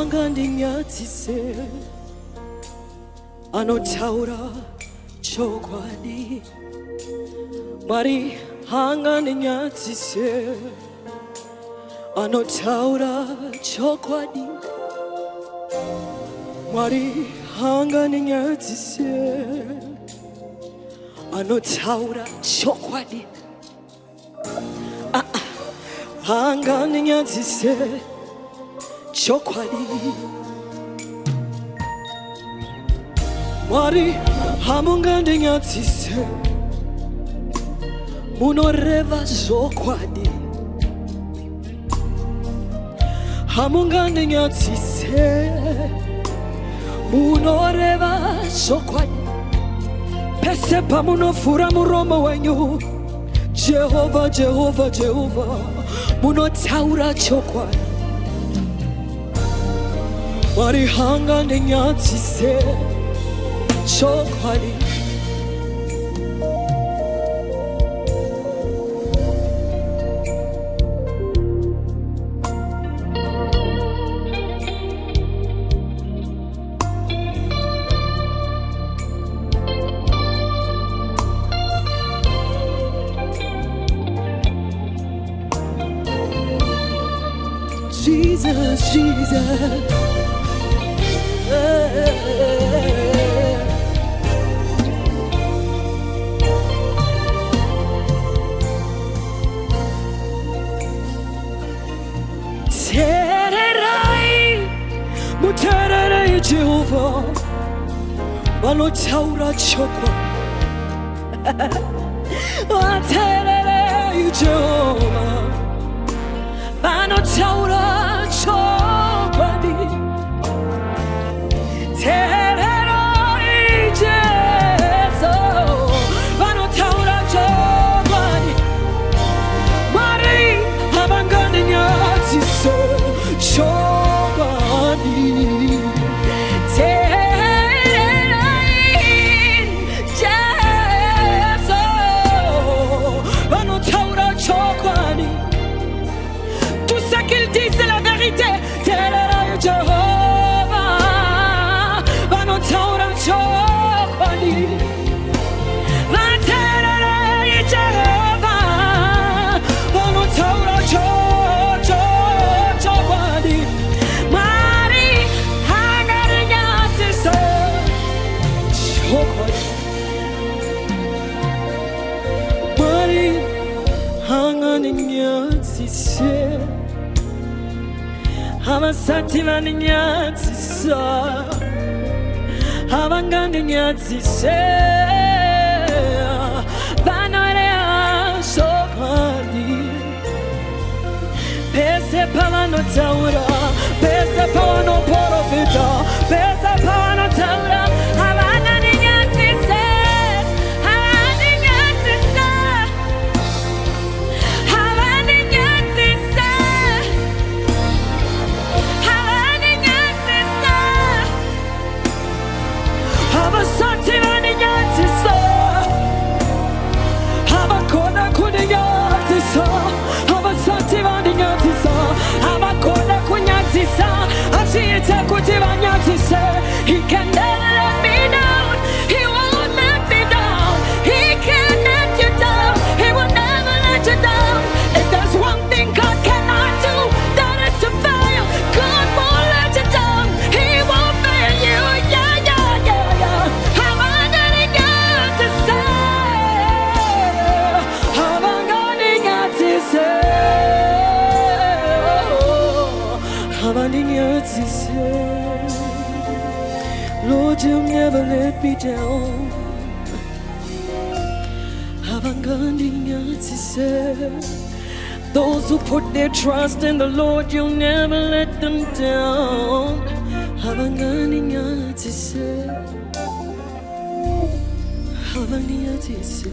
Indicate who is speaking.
Speaker 1: Hangandinyatise vanotaura chokwadi. Mwari hangandinyatise vanotaura chokwadi. Mwari hangandinyatise vanotaura chokwadi. Hangandinyatise chokwadi. Mwari hamungandinyatise munoreva chokwadi. Hamungandinyatise munoreva chokwadi. Pese pamunofura muromo wenyu Jehova, Jehova, Jehova, munotaura chokwadi. Mwari hangandinyatise chokwadi. Jesus, Jesus. Tererai, mutererai Jehovah, vanotaura chokwadi. Tererai Jehovah, vanotaura chokwadi. Tererai Jesus, vanotaura chokwadi. Mwari havangandinyatise chokwadi. Tererai Jesus, vanotaura chokwadi. Tout ce qu'il dit c'est la vérité. Tererai Jehovah, vanotaura chokwadi. Tererai Jehovah, vanotaura chokwadi. Mwari hangandinyatise chokwadi. Mwari hangandinyatise Havasati vandinyatisa havangandinyatise vanorea chokwadi. Pese pavanotaura, pese pavanoprofita, pese pavanotaura havangandinyatise, havangandinyatise, havangandinyatise, havangandinyatise. Havasati vandinyatisa, havakona kundinyatisa, havasati vandinyatisa, havakona kunyatisa, asiyete kuti vanyatise. He can never let me down, he won't let me down, he can't let you down, he will never let you down. If there's one thing God cannot do, that is to fail. God won't let you down, he won't fail you. Yeah, yeah, yeah, yeah. Havangandinyatise, havangandinyatise, havangandinyatise. Lord, you'll never let me down. Havangandinyatise. Those who put their trust in the Lord, you'll never let them down. Havangandinyatise, havangandinyatise.